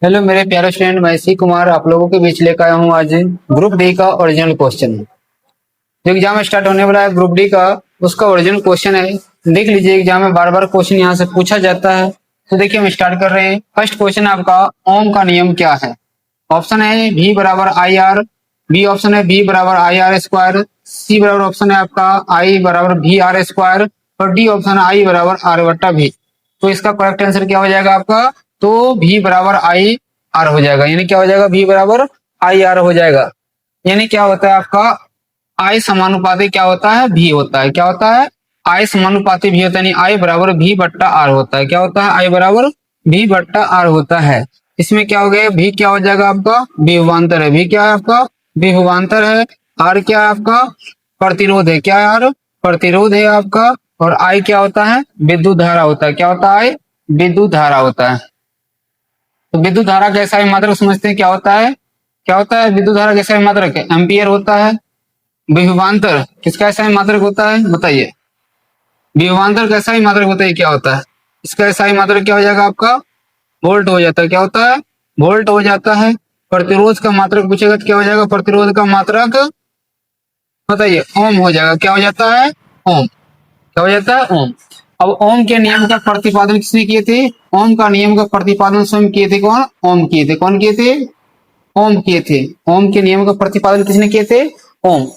Hello मेरे प्यारे student, मैं सी कुमार आप लोगों के बीच लेकर आया हूँ आज ग्रुप डी का ओरिजिनल क्वेश्चन। जो एग्जाम स्टार्ट होने वाला है ग्रुप डी का, उसका ओरिजिनल क्वेश्चन है। देख लीजिए, एग्जाम में बार बार क्वेश्चन यहाँ से पूछा जाता है। तो देखिए हम स्टार्ट कर रहे हैं। फर्स्ट क्वेश्चन आपका, ओम का नियम क्या है? ऑप्शन है V बराबर आई आर, बी ऑप्शन है V बराबर आई आर स्क्वायर, सी बराबर ऑप्शन है आपका I बराबर भी आर स्क्वायर, और डी ऑप्शन है I बराबर आर बट्टा भी। तो इसका करेक्ट आंसर क्या हो जाएगा आपका? तो V बराबर आई आर हो जाएगा। यानी क्या हो जाएगा? V बराबर आई आर हो जाएगा। यानी क्या होता है आपका? I समानुपाती क्या होता है? V होता है। क्या होता है? I समानुपाती V होता है, यानी I बराबर V बट्टा R होता है। क्या होता है? I बराबर V बट्टा R होता है। इसमें क्या हो गया? V क्या हो जाएगा आपका? विभवांतर है। V क्या है आपका? विभवांतर है। R क्या है आपका? प्रतिरोध है। क्या है R? प्रतिरोध है आपका। और I क्या होता है? विद्युत धारा होता है। क्या होता है? विद्युत धारा होता है। तो विद्युत धारा का ऐसा मात्रक समझते हैं क्या होता है? क्या होता है विद्युत धारा का ऐसा मात्रक? एम्पियर होता है। विभवांतर किसका ऐसा मात्रक होता है? बताइए। विभवांतर का ऐसा ही मात्रक होता है, क्या होता है? इसका ऐसा ही मात्रक क्या हो जाएगा आपका? वोल्ट हो जाता है। क्या होता है? वोल्ट हो जाता है। प्रतिरोध का मात्रक पूछेगा तो क्या हो जाएगा? प्रतिरोध का मात्रक बताइए। ओम हो जाएगा। क्या हो जाता है? ओम। क्या हो जाता है? ओम। अब ओम के नियम का प्रतिपादन किसने किए थे? ओम का नियम का प्रतिपादन स्वयं किए थे। कौन? ओम किए थे। कौन किए थे? ओम किए थे। ओम के नियम का प्रतिपादन किसने किए थे? ओम।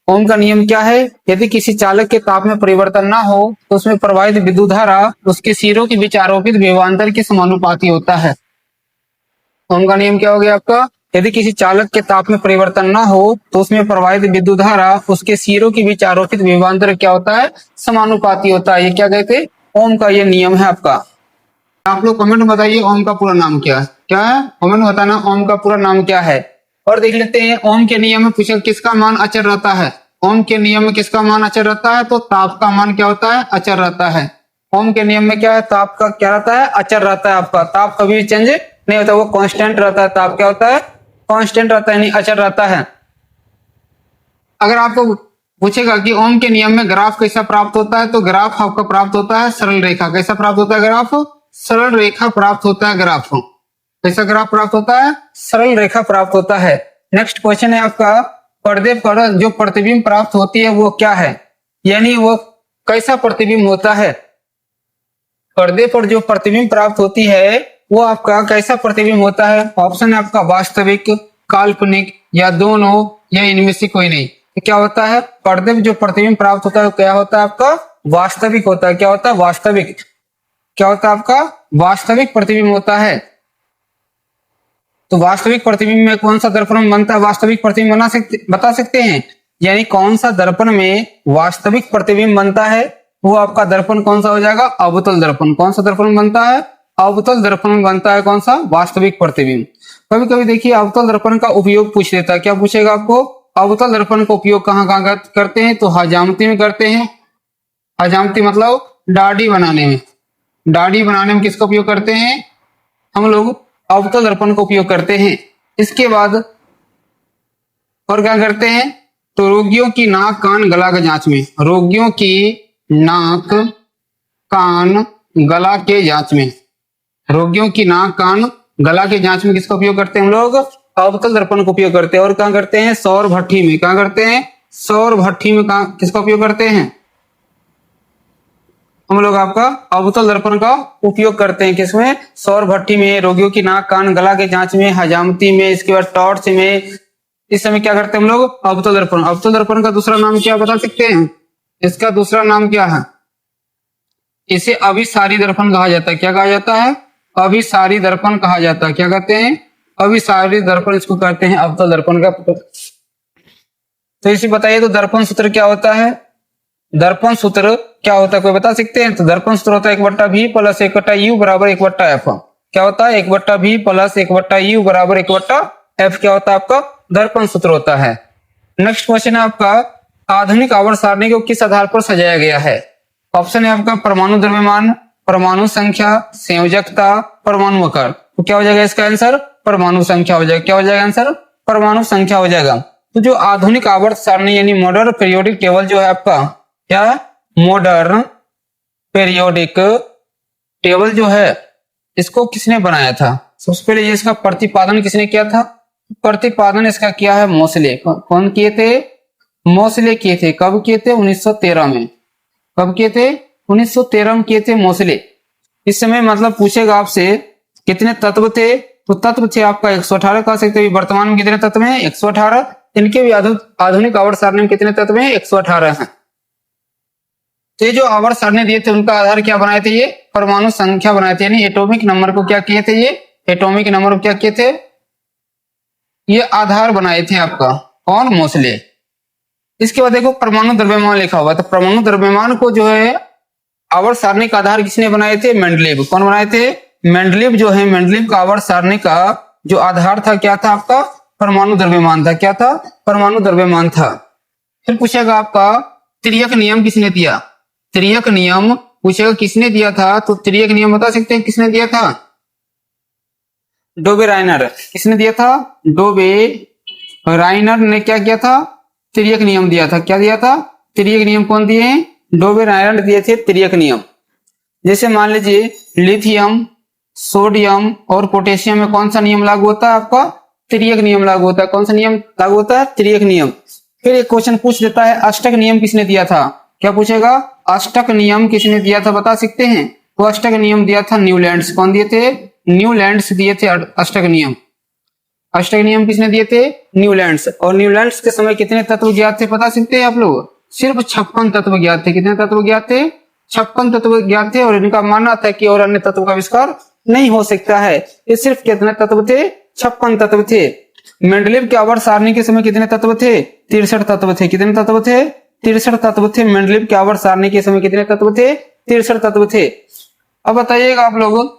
ओम का नियम क्या है? यदि किसी चालक के ताप में परिवर्तन ना हो तो उसमें प्रवाहित विद्युत धारा उसके सिरों के बीच आरोपित विभवांतर के समानुपाती होता है। ओम का नियम क्या हो गया आपका? यदि किसी चालक के ताप में परिवर्तन ना हो तो उसमें प्रवाहित विद्युत धारा उसके सिरों के बीच आरोपित विभवांतर क्या होता है? समानुपाती होता है। ये क्या कहते हैं? ओम का ये नियम है आपका। आप लोग कमेंट में बताइए ओम का पूरा नाम क्या है? क्या है? कमेंट में बताना ओम का पूरा नाम क्या है। और देख लेते हैं ओम के नियम में पूछा किसका मान अचर रहता है। ओम के नियम में किसका मान अचर रहता है? तो ताप का मान क्या होता है? अचर रहता है। ओम के नियम में क्या है? ताप का क्या रहता है? अचर रहता है आपका। ताप कभी भी चेंज नहीं होता, वो कांस्टेंट रहता है। ताप क्या होता है? कांस्टेंट रहता है, यानी अचर रहता है। अगर आपको पूछेगा कि ओम के नियम में ग्राफ कैसा प्राप्त होता है, तो ग्राफ आपका प्राप्त होता है सरल रेखा। कैसा प्राप्त होता है ग्राफ? सरल रेखा प्राप्त होता है ग्राफ। कैसा ग्राफ प्राप्त होता है? सरल रेखा प्राप्त होता है। नेक्स्ट क्वेश्चन है आपका, पर्दे पर जो प्रतिबिंब प्राप्त होती है वो क्या है? यानी वो कैसा प्रतिबिंब होता है? पर्दे पर जो प्रतिबिंब प्राप्त होती है वो आपका कैसा प्रतिबिंब होता है? ऑप्शन है आपका वास्तविक, काल्पनिक या दोनों, या इनमें से कोई नहीं। तो क्या होता है? पर्दे पर जो प्रतिबिंब प्राप्त होता है वो क्या होता है आपका? वास्तविक होता है। क्या होता है? वास्तविक। क्या होता है आपका? वास्तविक प्रतिबिंब होता है। तो वास्तविक प्रतिबिंब में कौन सा दर्पण बनता है? वास्तविक प्रतिबिंब बता सकते हैं? यानी कौन सा दर्पण में वास्तविक प्रतिबिंब बनता है वो आपका दर्पण कौन सा हो जाएगा? अवतल दर्पण। कौन सा दर्पण बनता है? अवतल दर्पण में बनता है कौन सा? वास्तविक प्रतिबिंब। कभी कभी देखिए अवतल दर्पण का उपयोग पूछ लेता है। क्या पूछेगा आपको? अवतल दर्पण का उपयोग कहाँ कहाँ करते हैं? तो हजामती में करते हैं। हजामती मतलब दाढ़ी बनाने में। दाढ़ी बनाने में किसका उपयोग करते हैं? हम लोग अवतल दर्पण का उपयोग करते हैं। इसके बाद और क्या करते हैं? तो रोगियों की नाक कान गला के जांच में, रोगियों की नाक कान गला के जांच में, रोगियों की नाक कान गला के जांच में किसका उपयोग करते हैं हम लोग? अवतल दर्पण का उपयोग करते हैं। और कहाँ करते हैं? सौर भट्ठी में। कहाँ करते हैं? सौर भट्ठी में। कहाँ किसका उपयोग करते हैं हम लोग? आपका अवतल दर्पण का उपयोग करते हैं। किसमें? सौर भट्ठी में, रोगियों की नाक कान गला के जांच में, हजामती में, इसके बाद टॉर्च में। इस समय क्या करते हैं हम लोग? अवतल दर्पण। अवतल दर्पण का दूसरा नाम क्या बता सकते हैं? इसका दूसरा नाम क्या है? इसे अभिसारी दर्पण कहा जाता है। क्या कहा जाता है? अभिसारी दर्पण कहा जाता है। क्या कहते हैं? अभिसारी दर्पण इसको कहते हैं, अवतल दर्पण का। तो इसे बताइए, तो दर्पण सूत्र क्या होता है? दर्पण सूत्र क्या होता है? कोई बता सकते हैं? तो दर्पण सूत्र होता है 1/v प्लस 1/u बराबर 1/f। क्या होता है? 1/v प्लस 1/u बराबर 1/f। क्या होता है आपका? दर्पण सूत्र होता है। नेक्स्ट क्वेश्चन है आपका, आधुनिक आवर्त सारणी को किस आधार पर सजाया गया है? ऑप्शन है आपका परमाणु द्रव्यमान, परमाणु संख्या, संयोजकता, परमाणु आकार। तो क्या हो जाएगा इसका आंसर? परमाणु संख्या हो जाएगा। क्या हो जाएगा आंसर? परमाणु संख्या हो जाएगा। तो जो आधुनिक आवर्त सारणी यानी मॉडर्न पीरियोडिक टेबल जो है आपका, क्या? मॉडर्न पीरियोडिक टेबल जो है इसको किसने बनाया था? सबसे पहले ये इसका प्रतिपादन किसने किया था? प्रतिपादन इसका किया है मोसले। कौन किए थे? मोसले किए थे। कब किए थे? 1913 में। कब किए थे? 1913 में किए थे मोसले। इस समय मतलब पूछेगा आपसे कितने तत्व थे, तो तत्व थे आपका 118 कह सकते हैं। वर्तमान में कितने तत्व हैं? 118। इनके भी आधुनिक आवर्त सारणी में कितने तत्व हैं? 118 हैं। तो ये जो आवर्त सारणी दिए थे उनका आधार क्या बनाए थे? ये परमाणु संख्या बनाए थे, यानी एटॉमिक नंबर को क्या किए थे? ये एटॉमिक नंबर को क्या किए थे? ये आधार बनाए थे आपका। कौन? मोसले। इसके बाद देखो परमाणु द्रव्यमान लिखा हुआ, तो परमाणु द्रव्यमान को जो है आवर्त सारणी का आधार किसने बनाए थे? मेंडलीव। कौन बनाए थे? मेंडलीव जो है, मेंडलीव का आवर्त सारणी का जो आधार था क्या था आपका? परमाणु द्रव्यमान था। क्या था? परमाणु द्रव्यमान था। फिर पूछेगा आपका तिर्यक नियम किसने दिया? तिर्यक नियम पूछेगा किसने दिया था, तो तिर्यक नियम बता सकते हैं किसने दिया था? डोबे राइनर। किसने दिया था? डोबे राइनर ने क्या किया था? तिर्यक नियम दिया था। क्या दिया था? तिर्यक नियम कौन दिए हैं? डोबे राइनर दिए थे तिर्यक नियम। जैसे मान लीजिए लिथियम, सोडियम और पोटेशियम में कौन सा नियम लागू होता है आपका? तिर्यक नियम लागू होता है। कौन सा नियम लागू होता है? तिर्यक नियम। फिर एक क्वेश्चन पूछ देता है अष्टक नियम किसने दिया था? क्या पूछेगा? अष्टक नियम किसने दिया था, बता सकते हैं? तो अष्टक नियम दिया था न्यूलैंड्स। कौन दिए थे? न्यूलैंड्स दिए थे अष्टक नियम। अष्टक नियम किसने दिए थे? न्यूलैंड्स। और न्यूलैंड्स के समय कितने तत्व ज्ञात थे, बता सकते हैं आप लोग? सिर्फ 56 तत्व ज्ञात थे। कितने तत्व ज्ञात थे? 56 तत्व ज्ञात थे। और इनका मानना था कि और अन्य तत्व का आविष्कार नहीं हो सकता है। ये सिर्फ कितने तत्व थे? 56 तत्व थे। मेंडलीव के आवर्त सारणी के समय कितने तत्व थे? 63 तत्व थे। कितने तत्व थे? 63 तत्व थे। मेंडलीव के आवर्त सारणी के समय कितने तत्व थे? 63 तत्व थे। अब बताइएगा आप लोग,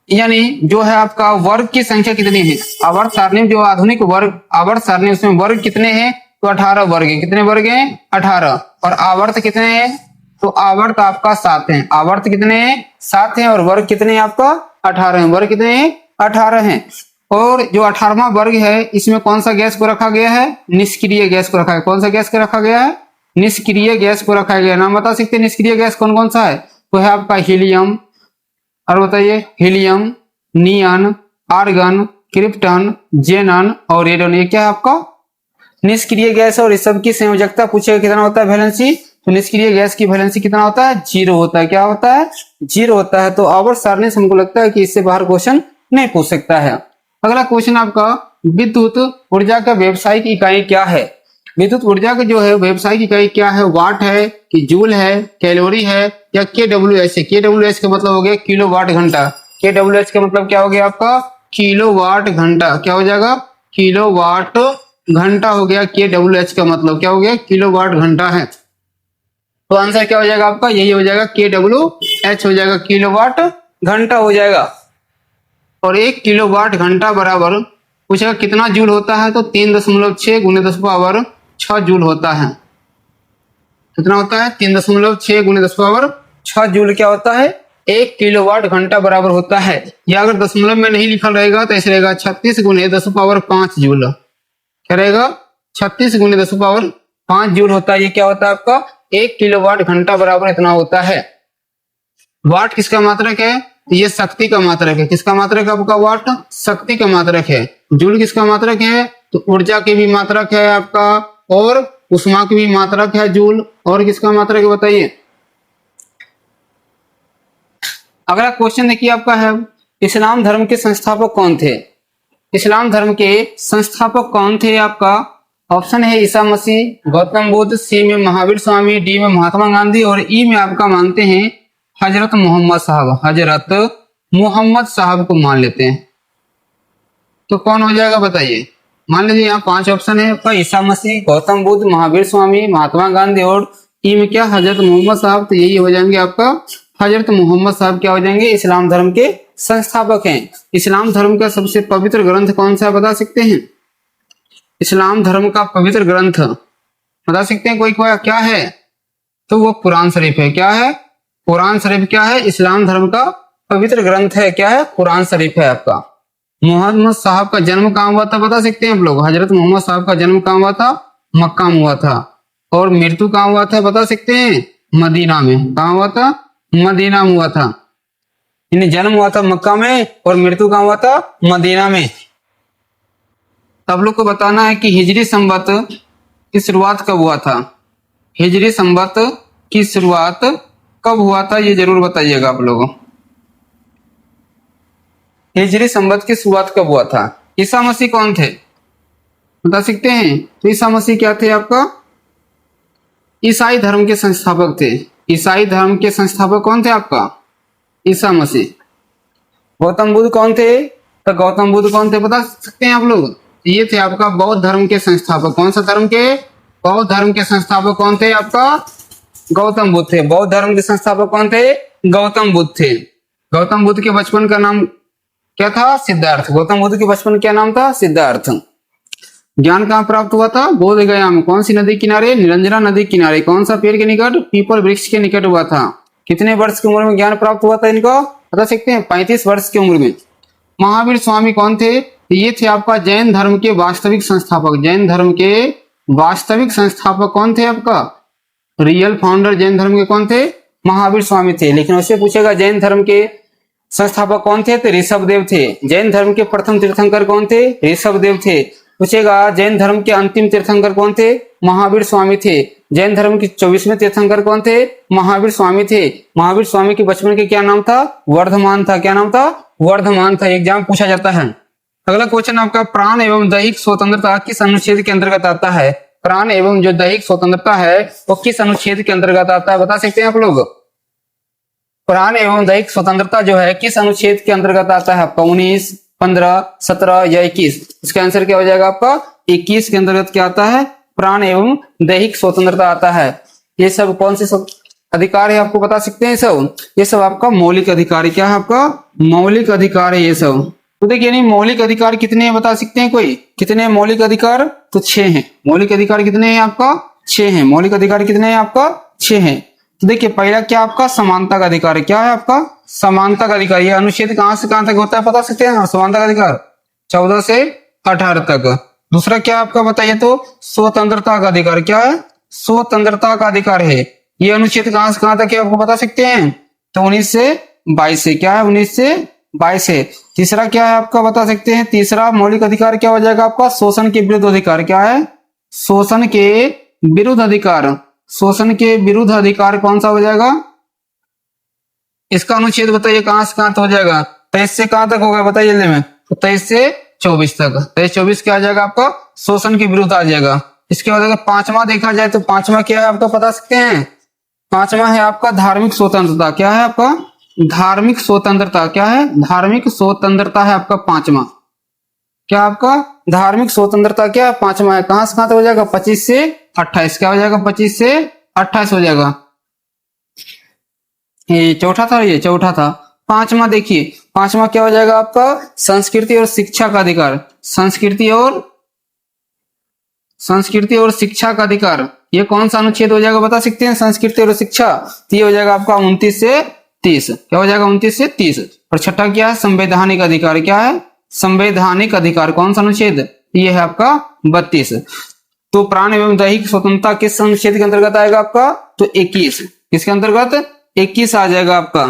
यानी जो है आपका वर्ग की संख्या कितनी है? आवर्त सारणी में जो आधुनिक वर्ग आवर्त सारणी उसमें वर्ग कितने हैं? तो 18 वर्ग है। कितने वर्ग हैं? 18। और आवर्त कितने हैं? तो आवर्त आपका 7 है। आवर्त कितने हैं? 7 है। और वर्ग कितने हैं आपका? 18 है। वर्ग कितने हैं? 18 हैं। और जो 18वां वर्ग है इसमें कौन सा गैस को रखा गया है? निष्क्रिय गैस को रखा है। कौन सा गैस को रखा गया है? निष्क्रिय गैस को रखा गया। नाम बता सकते हैं निष्क्रिय गैस कौन कौन सा है? तो है आपका हीलियम, और बताइए, हीलियम, नियन, आर्गन, क्रिप्टन, जेनन और रेडन। ये क्या है आपका? निष्क्रिय गैस। और इस सब की संयोजकता पूछेगा कितना होता है? वैलेंसी। तो निष्क्रिय गैस की वैलेंसी कितना होता है? 0 होता है। क्या होता है? 0 होता है। तो आवर्त सारणी से हमको लगता है कि इससे बाहर क्वेश्चन नहीं पूछ सकता है। अगला क्वेश्चन आपका विद्युत ऊर्जा का व्यावसायिक इकाई क्या है? विद्युत ऊर्जा की जो है व्यावसायिक इकाई क्या है? वाट है कि जूल है, कैलोरी है या KWH है? KWH का मतलब हो गया किलो वाट घंटा। KWH का मतलब क्या हो गया आपका? किलो वाट घंटा। क्या हो जाएगा? किलो वाट घंटा हो गया। KWH का मतलब क्या हो गया? किलो वाट घंटा है। तो आंसर क्या हो जाएगा आपका? यही हो जाएगा, KWH हो जाएगा, किलो वाट घंटा हो जाएगा। और 1 किलो वाट घंटा बराबर पूछेगा कितना जूल होता है? तो 3.6 गुने 10⁻6 जूल होता है। कितना होता है? 3.6 गुने 10⁻6 जूल क्या होता है? 1 किलोवाट घंटा बराबर होता है। या अगर दशमलव में नहीं लिखा रहेगा तो ऐसे रहेगा 36 गुने 10⁻5 जूल। क्या रहेगा? 36 गुने 10⁻5 जूल होता है। ये क्या होता है आपका? 1 किलोवाट घंटा बराबर इतना होता है। वाट किसका मात्रक है? ये शक्ति का मात्रक है। किसका मात्रक है आपका? वाट शक्ति का मात्रक है। जूल किसका मात्रक है? तो ऊर्जा की भी मात्रक है आपका, और उष्मा की भी मात्रक है जूल। और किसका मात्रक है बताइए? अगला क्वेश्चन देखिए आपका है, इस्लाम धर्म के संस्थापक कौन थे? इस्लाम धर्म के संस्थापक कौन थे आपका? ऑप्शन है ईसा मसीह, गौतम बुद्ध, सी में महावीर स्वामी, डी में महात्मा गांधी और ई में आपका मानते हैं हजरत मोहम्मद साहब। हजरत मोहम्मद साहब को मान लेते हैं। तो कौन हो जाएगा बताइए? मान लीजिए यहाँ 5 ऑप्शन है आपका, ईसा मसीह, गौतम बुद्ध, महावीर स्वामी, महात्मा गांधी और ई में क्या? हजरत मोहम्मद साहब। तो यही हो जाएंगे आपका हजरत मोहम्मद साहब क्या हो जाएंगे? इस्लाम धर्म के संस्थापक हैं। इस्लाम धर्म का सबसे पवित्र ग्रंथ कौन सा बता सकते हैं? इस्लाम धर्म का पवित्र ग्रंथ बता सकते हैं कोई? क्या है? तो वो कुरान शरीफ है। क्या है? कुरान शरीफ क्या है? इस्लाम धर्म का पवित्र ग्रंथ है। क्या है? कुरान शरीफ है आपका। मोहम्मद साहब का जन्म कहाँ हुआ था बता सकते हैं आप लोग? हजरत मोहम्मद साहब का जन्म कहाँ हुआ था? मक्का में हुआ था। और मृत्यु कहाँ हुआ था बता सकते हैं? मदीना में। कहाँ हुआ था? मदीना में हुआ था। इन्हें जन्म हुआ था मक्का में और मृत्यु कहाँ हुआ था? मदीना में। तब लोग को बताना है कि हिजरी संवत की शुरुआत कब हुआ था। हिजरी संवत की शुरुआत कब हुआ था, ये जरूर बताइएगा आप लोगों। हिजरी संवत की शुरुआत कब हुआ था? ईसा मसीह कौन थे, बता सकते हैं? तो ईसा मसीह क्या थे आपका? ईसाई धर्म के संस्थापक थे। ईसाई धर्म के संस्थापक कौन थे आपका? ईसा मसीह। गौतम बुद्ध कौन थे? तो गौतम बुद्ध कौन थे बता सकते हैं आप लोग? ये थे आपका बौद्ध धर्म के संस्थापक। कौन सा धर्म के? बौद्ध धर्म के संस्थापक कौन थे आपका? गौतम बुद्ध थे। बौद्ध धर्म के संस्थापक कौन थे? गौतम बुद्ध थे। गौतम बुद्ध के बचपन का नाम क्या था? सिद्धार्थ। गौतम बुद्ध के बचपन क्या नाम था? सिद्धार्थ। ज्ञान कहाँ प्राप्त हुआ था? बोध गया में। कौन सी नदी किनारे? निरंजना नदी किनारे। कौन सा पेड़ के निकट? पीपल वृक्ष के निकट हुआ था। कितने वर्ष की उम्र में ज्ञान प्राप्त हुआ था इनको, बता सकते हैं? 35 वर्ष की उम्र में। महावीर स्वामी कौन थे? ये थे आपका जैन धर्म के वास्तविक संस्थापक। जैन धर्म के वास्तविक संस्थापक कौन थे आपका? रियल फाउंडर जैन धर्म के कौन थे? महावीर स्वामी थे। लेकिन उससे पूछेगा जैन धर्म के संस्थापक कौन थे? तो ऋषभदेव थे। जैन धर्म के प्रथम तीर्थंकर कौन थे? ऋषभदेव थे। पूछेगा जैन धर्म के अंतिम तीर्थंकर कौन थे? महावीर स्वामी थे। जैन धर्म के 24वें तीर्थंकर कौन थे? महावीर स्वामी थे। महावीर स्वामी के बचपन के क्या नाम था? वर्धमान था। क्या नाम था? वर्धमान था। एग्जाम पूछा जाता है। अगला क्वेश्चन आपका, प्राण एवं दैहिक स्वतंत्रता किस अनुच्छेद के अंतर्गत आता है? प्राण एवं जो दैहिक स्वतंत्रता है वो किस अनुच्छेद के अंतर्गत आता है, बता सकते हैं आप लोग? प्राण एवं दैहिक स्वतंत्रता जो है किस अनुच्छेद के अंतर्गत आता है आपका? 19, 15, 17 या 21? इसका आंसर क्या हो जाएगा आपका? 21 के अंतर्गत क्या आता है? प्राण एवं दैहिक स्वतंत्रता आता है। ये सब कौन से सब अधिकार है आपको बता सकते हैं? सब ये सब आपका मौलिक अधिकार है। क्या है आपका? मौलिक अधिकार है ये सब। तो देखिए नहीं, मौलिक अधिकार कितने हैं बता सकते हैं कोई? कितने मौलिक अधिकार? तो 6 हैं। मौलिक अधिकार कितने हैं आपका? 6 हैं। मौलिक अधिकार कितने हैं आपका? 6 हैं। तो देखिए पहला क्या आपका? समानता का अधिकार है। क्या है आपका? समानता का अधिकार। ये अनुच्छेद कहां से कहां तक होता है बता सकते हैं? समानता का अधिकार 14 से 18 तक। दूसरा क्या आपका बताइए तो? स्वतंत्रता का अधिकार। क्या है? स्वतंत्रता का अधिकार है। ये अनुच्छेद कहां से कहां तक है आपको बता सकते हैं? तो 19 से 22 है। क्या है? 19 से 22 है। तीसरा क्या है आपका बता सकते हैं? तीसरा मौलिक अधिकार क्या हो जाएगा आपका? शोषण के विरुद्ध अधिकार। क्या है? शोषण के विरुद्ध अधिकार। शोषण के विरुद्ध अधिकार कौन सा हो जाएगा? इसका अनुच्छेद बताइए कहां से कहां तक हो जाएगा? 23 से कहां तक होगा बताइए जल्दी में? तो 23 से 24 तक। 23-24 क्या आ जाएगा आपका? शोषण के विरुद्ध आ जाएगा। इसके बाद अगर पांचवा देखा जाए तो पांचवा क्या है आपका बता सकते हैं? पांचवा है आपका धार्मिक स्वतंत्रता। क्या है आपका? धार्मिक स्वतंत्रता। क्या है? धार्मिक स्वतंत्रता है आपका पांचवा। क्या आपका? धार्मिक स्वतंत्रता क्या है? पांचवा है। कहां से कहां तक हो जाएगा? 25 से 28। क्या हो जाएगा? 25 से 28 हो जाएगा। ये चौथा था, ये चौथा था। पांचवा देखिए, पांचवा क्या हो जाएगा आपका? संस्कृति और शिक्षा का अधिकार। संस्कृति और शिक्षा का अधिकार। ये कौन सा अनुच्छेद हो जाएगा बता सकते हैं? संस्कृति और शिक्षा। तो ये हो जाएगा आपका 29 से 30। क्या हो जाएगा? 29 से 30। और छठा क्या है? संवैधानिक अधिकार। क्या है? संवैधानिक अधिकार। कौन सा अनुच्छेद? ये है आपका 32। तो प्राण एवं दैहिक स्वतंत्रता किस अनुच्छेद के अंतर्गत आएगा आपका? तो 21। किसके अंतर्गत? 21 आ जाएगा आपका।